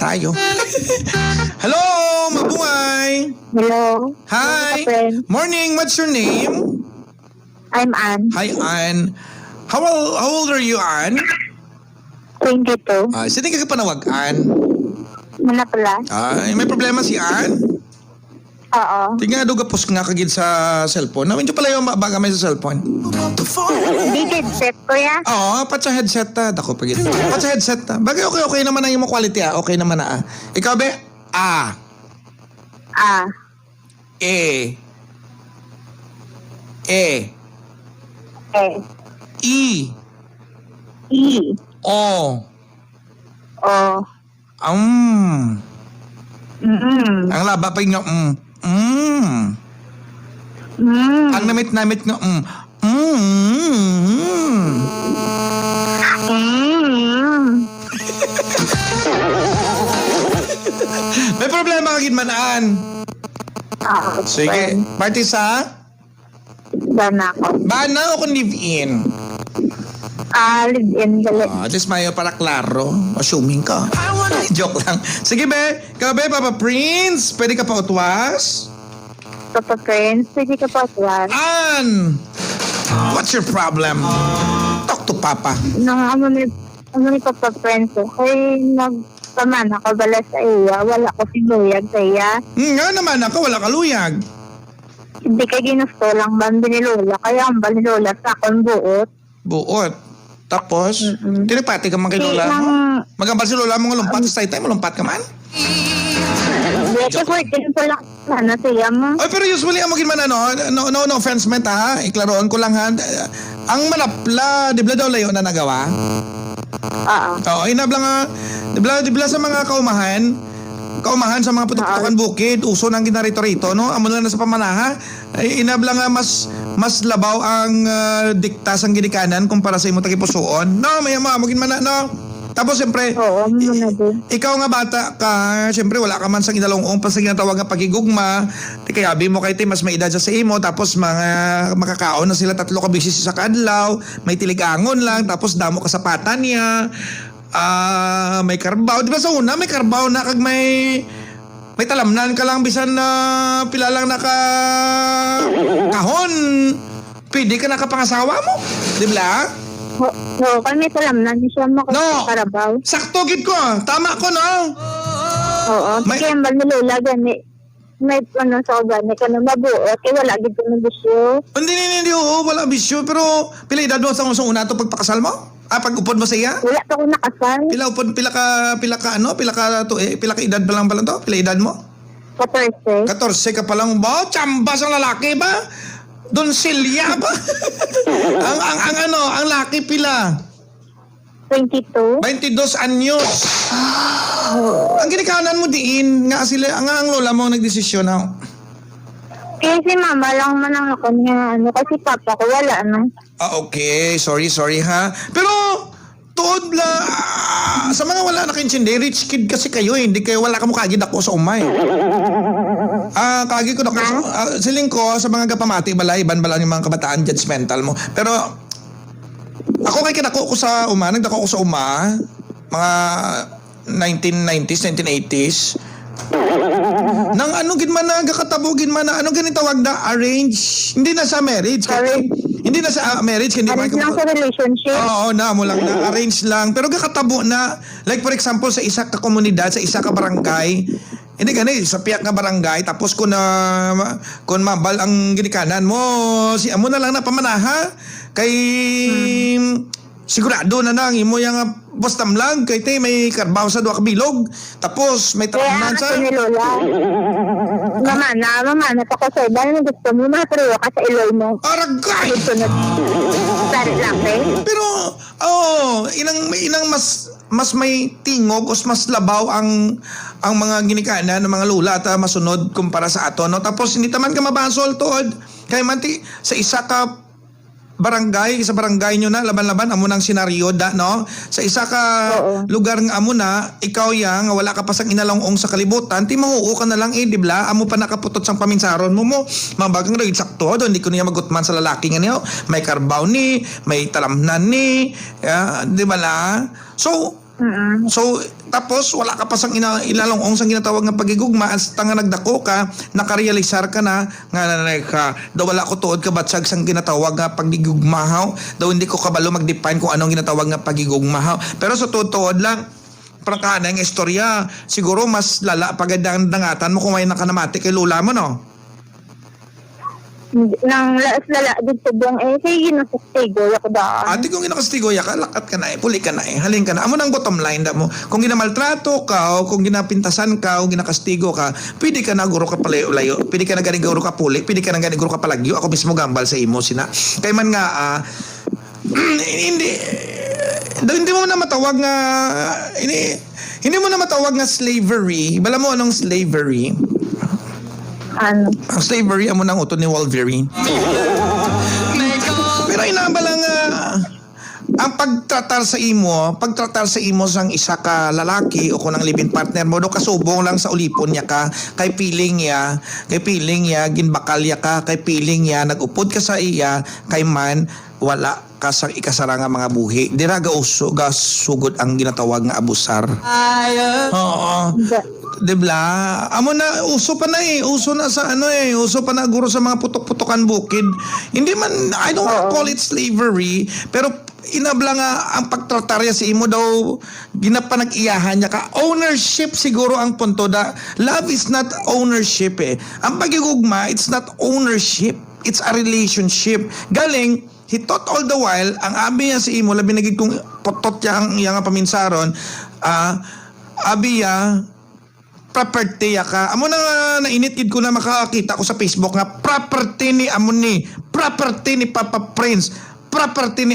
tayo. Hello, mabuhay. Hello. Hi. Friend. Morning, what's your name? I'm Ann. Hi, Ann. How old are you, Ann? 22. Sino ka panawag, Ann? Manapala. May problema si Ann? Oo. Tingnan nga gapos nga kagid sa cellphone. Medyo pala yung baga may sa cellphone. Di headset ko ya. Oo, pat sa headset ta. Dako pagid. Pat sa headset ta. Bagay okay naman ang imo quality Okay naman na Ikaw be? E. I. O. Ang laba pa yung Ang namit-namit nga May problema kagid manaan. Sige, party sa? Bana ko. Bana o kung live-in? Live-in galit. At least mayo para klaro. Assuming ka. Joke lang. Sige be, ikaw be, Papa Prince, pwede ka pa utwas? Papa Prince, pwede ka pa tuwan. Ann! What's your problem? Talk to Papa. Nang ni Papa Prince, kay nagpaman ako bala sa iya, wala ko sinuyag sa iya. Nga naman ako, wala kaluyag. Hindi ka ginusto lang ba ni Lola, kaya ang ba ni Lola sa akong buot. Buot. Tapos, tinipati ka man kay Lola mo? Magambal si Lola mo nga lumpat, sa tayo mo lumpat ka man? Hindi, kasi din po lang sana siya mo. Ay, pero usually, amagin man no offense man ha, iklaroon ko lang ha, ang malapla, di ba daw layo na nagawa? Oo, inabla nga, di ba sa mga kaumahan sa mga putok-putokan bukid, uso ng ginarito-rito, no? Amo lang na sa pamanaha, ay inabla nga mas labaw ang diktas ang ginikanan kumpara sa imo tagipusoon. No, may amagin man na, no? Tapos siyempre, ikaw nga bata ka, siyempre wala ka man sa ginalongong pa sa ginatawag nga pagigugma, kaya abi mo kay mas may edad sa imo, tapos makakaon na sila 3 ka bisis sa kadlaw, may tiligangon lang, tapos damo ka sa pata niya, may karbaw. Di ba sa una, may karbaw na kag may talamnan ka lang bisan na pila lang naka kahon. Pwede ka nakapangasawa mo. Di ba? No, kami talamnan siya mo No. karabaw. Sakto gid ko. Tama ko, no? Oo. Kaya ang ni Lola gani. May sa gani ka na mabuot. Kaya wala gid ko ng bisyo. Hindi. Oo, wala bisyo. Pero pila edad mo sa una to pagpakasal mo? Pag-upod mo sa iya? Wala pa ko nakasal. Pila ka edad pa lang pala to? Pila edad mo? 14. 14 ka pa lang ba? Tsambas ang lalaki ba? Donsilya ba? ang laki pila? 22. 22 anyos. Ang ginikanan mo diin nga sila ang lola mo nagdesisyon ha. Kaya si mama lang man ang ako niya kasi papa ko wala na. Okay, sorry ha. Pero tuod la sa mga wala na kintindi, rich kid kasi kayo hindi kayo wala ka mo kagid ako sa umay. Kagi ko na siling ko sa mga gapamati balay iban bala yung mga kabataan judgmental mo. Pero ako kay kinako ko sa uma, nagdako ko sa uma mga 1990s, 1980s. Nang gid man gakatabugin man anong ganito tawag na arrange. Hindi na sa marriage. Hindi na sa marriage hindi arrange lang sa relationship. Oo, mo lang na arrange lang. Pero gakatabo na like for example sa isa ka komunidad, sa isa ka barangay. Hindi gani sa piyak nga barangay tapos kung mabal ang ginikanan mo, si amo na lang na pamanaha kay sigurado na nang imo yang postam lang kay tay may karbaw sa duha ka bilog tapos may tapunan sa ni Lola. Mama na pa ko sa dahil gusto mo matruwa ka sa iloy mo. Aragay! Sorry lang Pero inang mas may tingog o mas labaw ang mga ginikanan ng mga lula at masunod kumpara sa ato, no? Tapos hindi taman ka mabasol tuod kay manti sa isa ka barangay, sa barangay nyo na, laban-laban, amo ng senaryo, no? Sa isa ka lugar nga amo na, ikaw yang, wala ka pa sang inalangong sa kalibutan, ti mahuo ka na lang di ba? Amo pa nakaputot sang paminsaron mo, mabagang rin, sakto, hindi ko niya magutman sa lalaki nga niyo, may karbaw ni, may talamnan ni, di ba la? So, So, tapos wala ka pa sang ilalong sang ginatawag nga pagigugma as tanga nagdako ka, nakarealisar ka na nga nanay ka, daw wala ko tuod ka batsag sang ginatawag nga pagigugmahaw, daw hindi ko kabalo mag-define kung anong ginatawag nga pagigugmahaw. Pero sa tuod lang, prangkana ng istorya, siguro mas lala pagandang dangatan mo kung may nakanamati kay lula mo, no? Nang lala dito buong sige na sa stigo ako daan. Ate, kung ginakastigo ya ka, lakat ka na puli ka na haling ka na. Amo nang bottom line da mo. Kung ginamaltrato ka, o kung ginapintasan ka, o ginakastigo ka, pwede ka na guro ka palayo-layo, pwede ka na gani guro ka puli, pwede ka na gani guro ka palagyo. Ako mismo gambal sa imo sina. Kay man nga, hindi mo na matawag nga, hindi mo na matawag nga slavery. Bala mo anong slavery? Ano? Ang slavery, amo nang uto ni Wolverine. Pero inabala nga, ang pagtratar sa imo sang isa ka lalaki o kunang living partner mo, do kasubong lang sa ulipon niya ka, kay piling niya, ginbakal ya ka, kay piling niya, nagupod ka sa iya, kay man, wala ka sa ikasara nga mga buhi. Dira gasugod ang ginatawag nga abusar. Oo. Dibla, amo na uso pa na uso na sa uso pa na guro sa mga putok-putokan bukid. Hindi man, I don't call it slavery, pero inabla nga ang pagtratarya sa imo daw ginapanag-iyahan niya ka. Ownership siguro ang punto da. Love is not ownership Ang pagigugma, it's not ownership, it's a relationship. Galing, he thought all the while, ang abi niya sa imo, labi nagig kong potot niya ang iyang paminsaron, abi niya, property ka. Amo na nga nainitid ko na makakita ko sa Facebook nga property ni property ni Papa Prince, property ni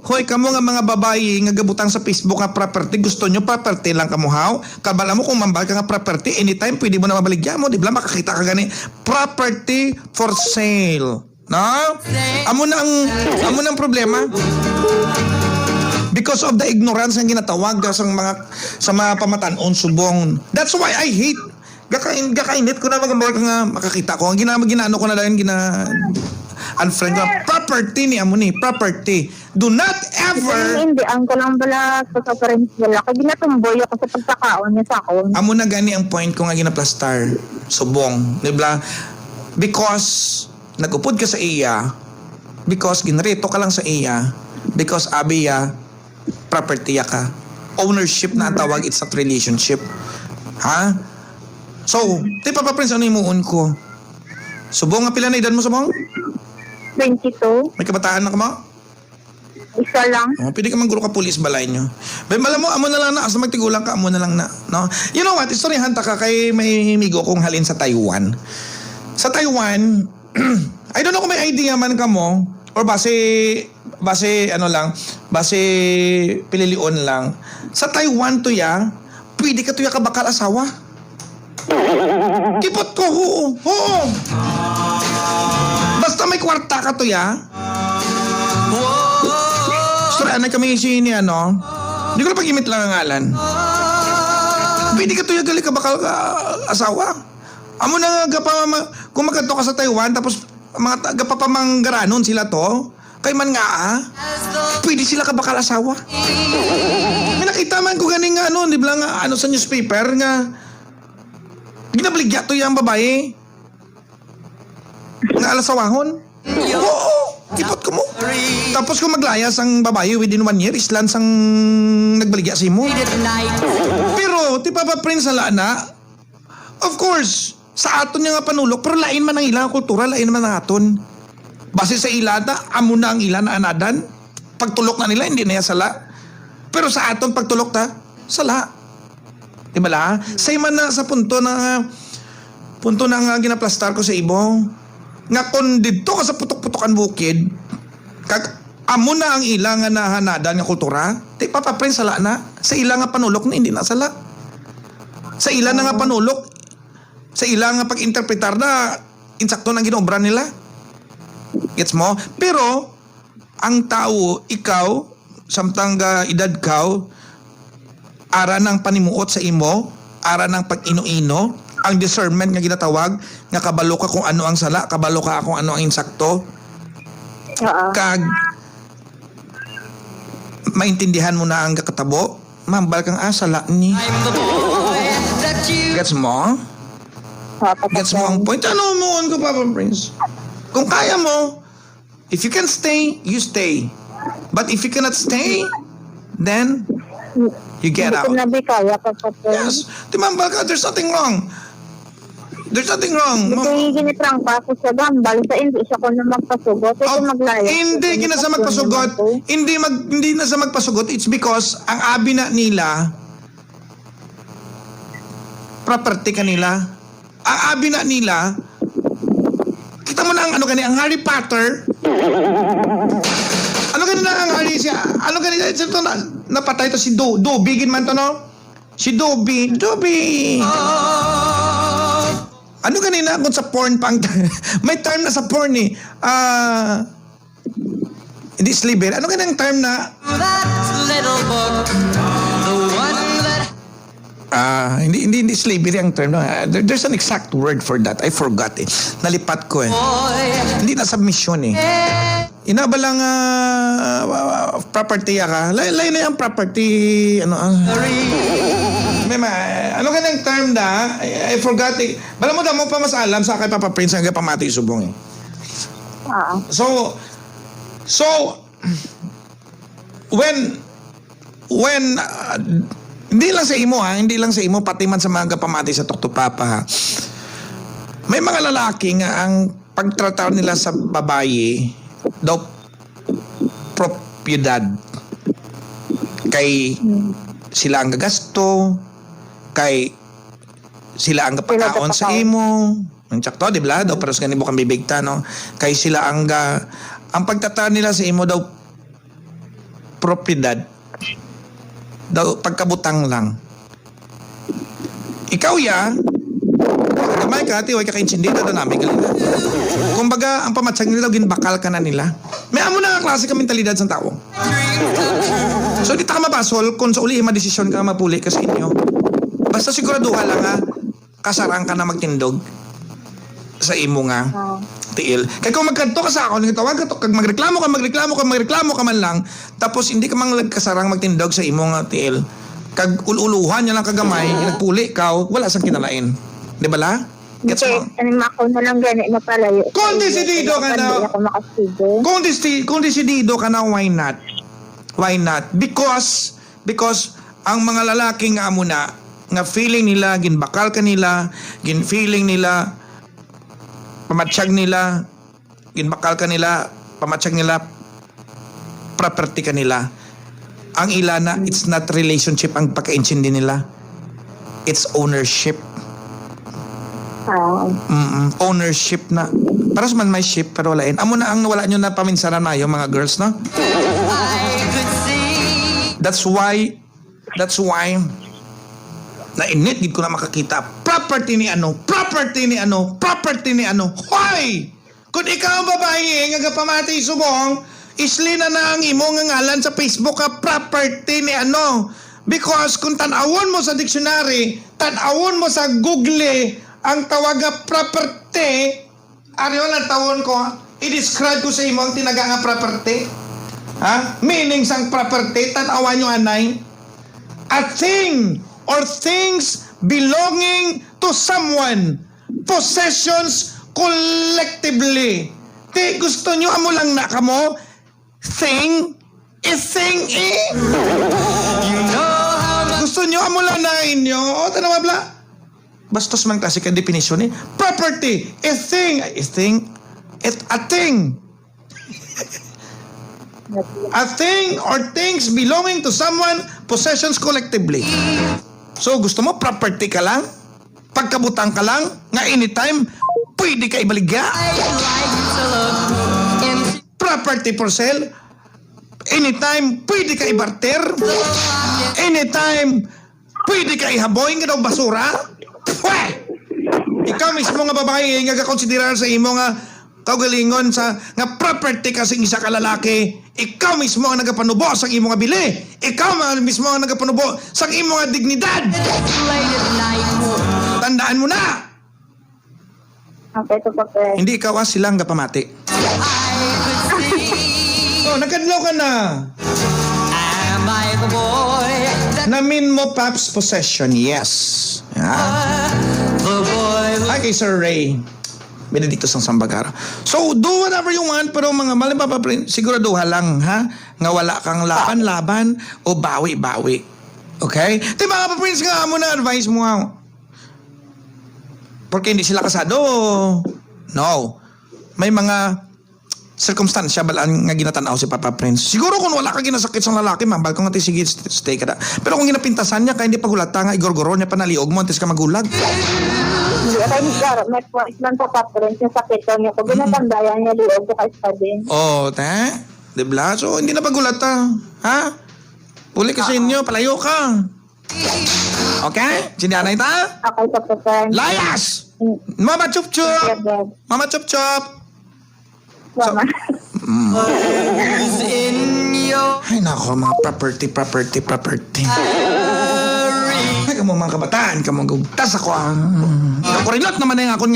hoy kamo nga mga babae nga gabutang sa Facebook nga property, gusto nyo property lang kamuhaw, kabala mo kung mambal ka nga property, anytime pwede mo na mabaligyan mo, di ba makakita ka gani, property for sale. No? Amo na ang problema. Because of the ignorance ng ginatawag sa mga pamatanon subong. That's why I hate. Gakainit ko na nga makakita ko. Ang ginaano ko na lang unfriend ko. Property ni Amoni. Property. Do not ever. Hindi, ang ko lang bala sa parents wala. Kaya ginatumboy ako sa pagkakaon niya sa ako. Amo na gani ang point ko nga ginaplastar. Subong. Diba? Because nagupod ka sa iya. Because ginrito ka lang sa iya. Because abiya property ka. Ownership na ang tawag, it's not relationship. Ha? So, Papa Prince, ano yung muon ko? Subong nga pila na edad mo, Subong? 22. May kabataan na ka mo? Isa lang. Pwede ka mangguro ka pulis balay nyo. Bala mo, amo na lang na, asa magtigulang ka, amo na lang na. No? You know what, istoryahan ta ka kay may migo kong halin sa Taiwan. Sa Taiwan, I don't know kung may idea man ka mo, or base pililion lang. Sa Taiwan to pwede ka to ka bakal asawa. Kipot ko, oo. Basta may kwarta ka to Sorry, anay kami ni hindi ko na pag-imit lang ang ngalan. Pwede ka to gali ka bakal asawa. Amo na nga kung magkanto ka sa Taiwan, tapos mga gapapamanggaranon sila to, kay man nga pwede sila ka bakal asawa. May nakita man ko ganing di ba nga sa newspaper nga ginabaligya to yung babae nga alasawahon. Oo, ipot ko mo. Tapos kung maglayas ang babae within 1 year, islan sang nagbaligya si mo. Pero Papa Prince na of course sa aton nga panulok, pero lain man ang ilang kultura, lain man ang aton. Base sa ilata, amo na ang ilan na anadan. Pagtulok na nila, hindi na sala. Pero sa aton, pagtulok sala. Di ba la? Say man na sa punto na ginaplastar ko sa ibo, nga kung dito ka sa putok-putokan bukid, amo na ang ilang na hanadan nga kultura, Papa Prince, sala na. Sa ilang nga panulok na, hindi na sala. Sa ilang nga panulok, sa ilang nga pag-interpretar na insakto ng ginobra nila. Gets mo? Pero ang tao, ikaw, samtang edad ka, ara ng panimuot sa imo, ara ng pag-ino-ino, ang discernment nga ginatawag, nga kabalo ka kung ano ang sala, kabalo ka kung ano ang insakto. Kag maintindihan mo na ang kakatabo, mambal kang asala ni. Gets mo? Gets mo ang point? Ano mo ko, Papa Prince? Kung kaya mo, if you can stay, you stay. But if you cannot stay, then you get out. Hindi ko kaya, Papa Prince. Yes. Timambal ka, there's nothing wrong. There's nothing wrong. Hindi ginitrang pa ako sa gambal sa hindi siya ko na magpasugot. Ito maglayo. Hindi na sa magpasugot. Hindi na sa magpasugot. It's because ang abi na nila, property kanila. Ang abi na nila, kita mo na ang ano ang Harry Potter. Ano ganun na ang Harry siya? Ano ganun ito napatay to si Dobby man to no? Si Dobby. Ano kanina kung sa porn pang may term na sa porn eh. Hindi slavery. Ano ganang term na hindi slavery ang term. No? There's an exact word for that. I forgot eh. Nalipat ko eh. Hindi na submission eh. Inabalang property ka. Lay na yung property ano ka ng term na? I forgot it. Bala mo mo pa mas alam sa kay Papa Prince hanggang pamati subong eh. So when hindi lang sa imo pati man sa mga pamati sa Tukto Papa ha. May mga lalaki nga ang pagtratar nila sa babae daw propiedad kay sila ang gagasto kay sila ang gapakaon sa imo ang tsakto di ba daw pero sa kanimo kang bibigta no kay sila ang pagtataan nila sa imo daw propiedad daw pagkabutang lang ikaw gamay ka ati way ka kaintsindita daw namin galinga kumbaga ang pamatsag nila ginbakal ka na nila may amo na klase ka mentalidad sa tao so di ta ka mabasol kung sa uli madesisyon ka mapuli ka sa inyo basta siguraduha lang nga kasarang ka na magtindog sa imo nga tiil. Kaya kung magkanto ka sa ako, nagtawag ka to, kag magreklamo ka man lang, tapos hindi ka mang kasarang magtindog sa imo nga tiil. Kag ululuhan niya lang kagamay, nagpuli ka, wala sang kinalain. Di ba la? Gets mo? Ako na lang gani na palayo. Kung desidido ka na, kung desidido ka na, why not? Why not? Because ang mga lalaki nga amo na, nga feeling nila, ginbakal ka nila, feeling nila, pamatsyag nila, ginbakal ka nila, pamatsyag nila, property ka nila. Ang ilana, it's not relationship ang pagkaintindi nila. It's ownership. Ownership na. Para sa man may ship, pero walain. Amo na ang wala nyo na paminsaran na yung mga girls, no? That's why nainit gid ko na makakita property ni ano hoy kung ikaw ang babae nga pamati subong islina na ang imo nga ngalan sa Facebook ka property ni ano because kung tan-awon mo sa dictionary tan-awon mo sa Google ang tawaga property ariyo lang tawon ko i-describe ko sa imo ang tinaga nga property meaning sang property tan-awan nyo anay a thing or things belonging to someone. Possessions collectively. Di gusto nyo amo lang na kamo? Thing? Thing Gusto nyo amo lang na inyo? O, tanawa bla? Bastos man klase ka definition eh. Property. A thing. A thing. A thing or things belonging to someone, possessions collectively. So, gusto mo, property ka lang? Pagkabutang ka lang? Nga anytime, pwede ka ibaligya? Property for sale? Anytime, pwede ka ibarter? Anytime, pwede ka ihaboy nga daw basura? Pwede! Ikaw mismo nga babae, nga kakonsiderar sa imo nga kaugalingon sa nga property ka sa isa ka lalaki, ikaw mismo ang nagapanubo sa imo nga bili. Ikaw mismo ang nagapanubo sa imo nga dignidad. Tandaan mo na. Okay, ito pa Hindi ikaw silang gapamati. Nagkadlaw ka na. Am I the boy Namin mo, Paps, possession. Yes. Hi kay Sir Ray. Benedicto sang Sambagara. So, do whatever you want, pero mga malimba siguraduha lang, ha? Nga wala kang laban-laban o bawi-bawi. Okay? Di mga pa-prince nga mo na advice mo nga. Porque hindi sila kasado. No. May mga circumstansya balaan nga ginatanaw si Papa Prince. Siguro kung wala ka ginasakit sa lalaki, mambal ko nga sige, stay ka na. Pero kung ginapintasan niya, kaya hindi pagulata nga, igorgoro niya pa naliog mo, antes ka magulag. Hindi, kaya hindi, may point lang sa paparents yung sakit ko niya. Kung binatandayan niya, liog ko kayo sa din. Oh, te? Diba? So, hindi na pagulata. Ha? Uli ka sa inyo, palayo ka. Okay? Sindihan na ita? Okay, Papa Friend. Layas! Mama chup-chup! Mama chup-chup! Mama. Ay nako, mga property. Ay, kamo mga kabataan, kamo gugtas ako. Ikaw ko rin lot naman na yung akong